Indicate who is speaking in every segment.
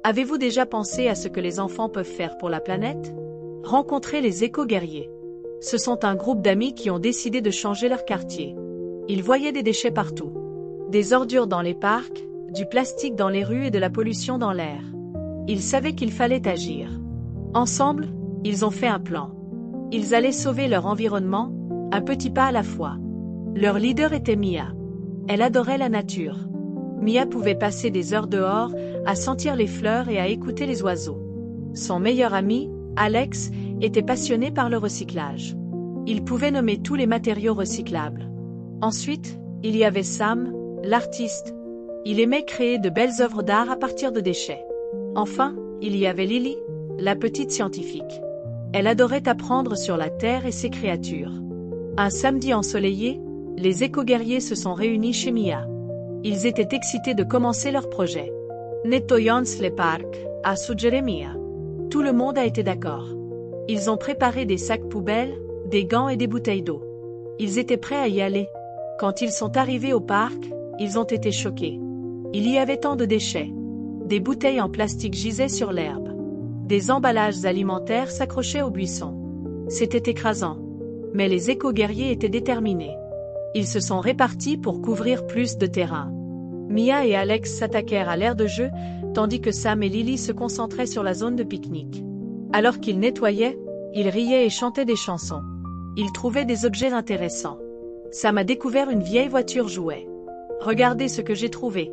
Speaker 1: Avez-vous déjà pensé à ce que les enfants peuvent faire pour la planète? Rencontrez les éco-guerriers. Ce sont un groupe d'amis qui ont décidé de changer leur quartier. Ils voyaient des déchets partout. Des ordures dans les parcs, du plastique dans les rues et de la pollution dans l'air. Ils savaient qu'il fallait agir. Ensemble, ils ont fait un plan. Ils allaient sauver leur environnement, un petit pas à la fois. Leur leader était Mia. Elle adorait la nature. Mia pouvait passer des heures dehors, à sentir les fleurs et à écouter les oiseaux. Son meilleur ami, Alex, était passionné par le recyclage. Il pouvait nommer tous les matériaux recyclables. Ensuite, il y avait Sam, l'artiste. Il aimait créer de belles œuvres d'art à partir de déchets. Enfin, il y avait Lily, la petite scientifique. Elle adorait apprendre sur la Terre et ses créatures. Un samedi ensoleillé, les éco-guerriers se sont réunis chez Mia. Ils étaient excités de commencer leur projet. Nettoyons les parcs, a suggéré Mia. Tout le monde a été d'accord. Ils ont préparé des sacs poubelles, des gants et des bouteilles d'eau. Ils étaient prêts à y aller. Quand ils sont arrivés au parc, ils ont été choqués. Il y avait tant de déchets. Des bouteilles en plastique gisaient sur l'herbe. Des emballages alimentaires s'accrochaient aux buissons. C'était écrasant. Mais les éco-guerriers étaient déterminés. Ils se sont répartis pour couvrir plus de terrain. Mia et Alex s'attaquèrent à l'aire de jeu, tandis que Sam et Lily se concentraient sur la zone de pique-nique. Alors qu'ils nettoyaient, ils riaient et chantaient des chansons. Ils trouvaient des objets intéressants. Sam a découvert une vieille voiture jouet. « Regardez ce que j'ai trouvé !»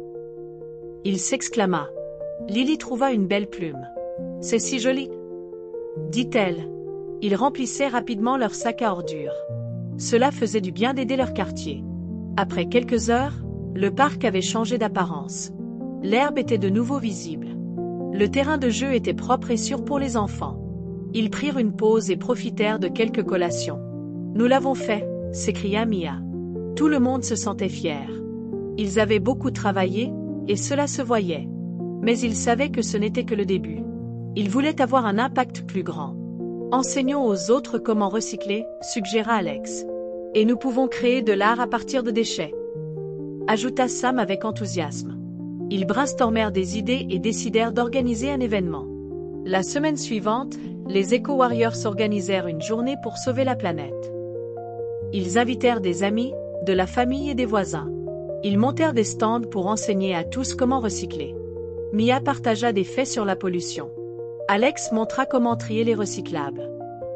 Speaker 1: Il s'exclama. Lily trouva une belle plume. « C'est si joli !» dit-elle. Ils remplissaient rapidement leur sac à ordures. Cela faisait du bien d'aider leur quartier. Après quelques heures, le parc avait changé d'apparence. L'herbe était de nouveau visible. Le terrain de jeu était propre et sûr pour les enfants. Ils prirent une pause et profitèrent de quelques collations. « Nous l'avons fait !» s'écria Mia. Tout le monde se sentait fier. Ils avaient beaucoup travaillé, et cela se voyait. Mais ils savaient que ce n'était que le début. Ils voulaient avoir un impact plus grand. « Enseignons aux autres comment recycler », suggéra Alex. « Et nous pouvons créer de l'art à partir de déchets », ajouta Sam avec enthousiasme. Ils brainstormèrent des idées et décidèrent d'organiser un événement. La semaine suivante, les Eco-Warriors organisèrent une journée pour sauver la planète. Ils invitèrent des amis, de la famille et des voisins. Ils montèrent des stands pour enseigner à tous comment recycler. Mia partagea des faits sur la pollution. Alex montra comment trier les recyclables.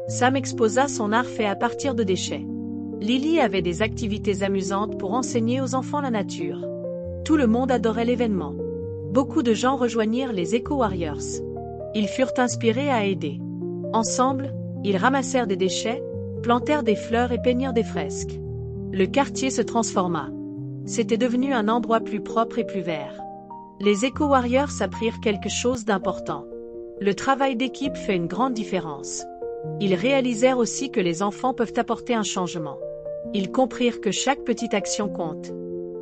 Speaker 1: Sam exposa son art fait à partir de déchets. Lily avait des activités amusantes pour enseigner aux enfants la nature. Tout le monde adorait l'événement. Beaucoup de gens rejoignirent les Eco-Warriors. Ils furent inspirés à aider. Ensemble, ils ramassèrent des déchets, plantèrent des fleurs et peignirent des fresques. Le quartier se transforma. C'était devenu un endroit plus propre et plus vert. Les Eco-Warriors apprirent quelque chose d'important. Le travail d'équipe fait une grande différence. Ils réalisèrent aussi que les enfants peuvent apporter un changement. Ils comprirent que chaque petite action compte.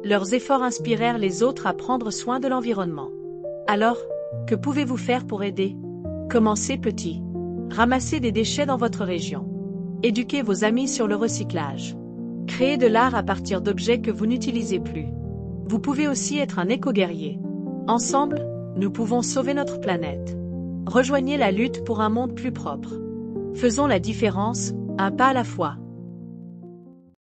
Speaker 1: Leurs efforts inspirèrent les autres à prendre soin de l'environnement. Alors, que pouvez-vous faire pour aider? Commencez petit. Ramassez des déchets dans votre région. Éduquez vos amis sur le recyclage. Créez de l'art à partir d'objets que vous n'utilisez plus. Vous pouvez aussi être un éco-guerrier. Ensemble, nous pouvons sauver notre planète. Rejoignez la lutte pour un monde plus propre. Faisons la différence, un pas à la fois.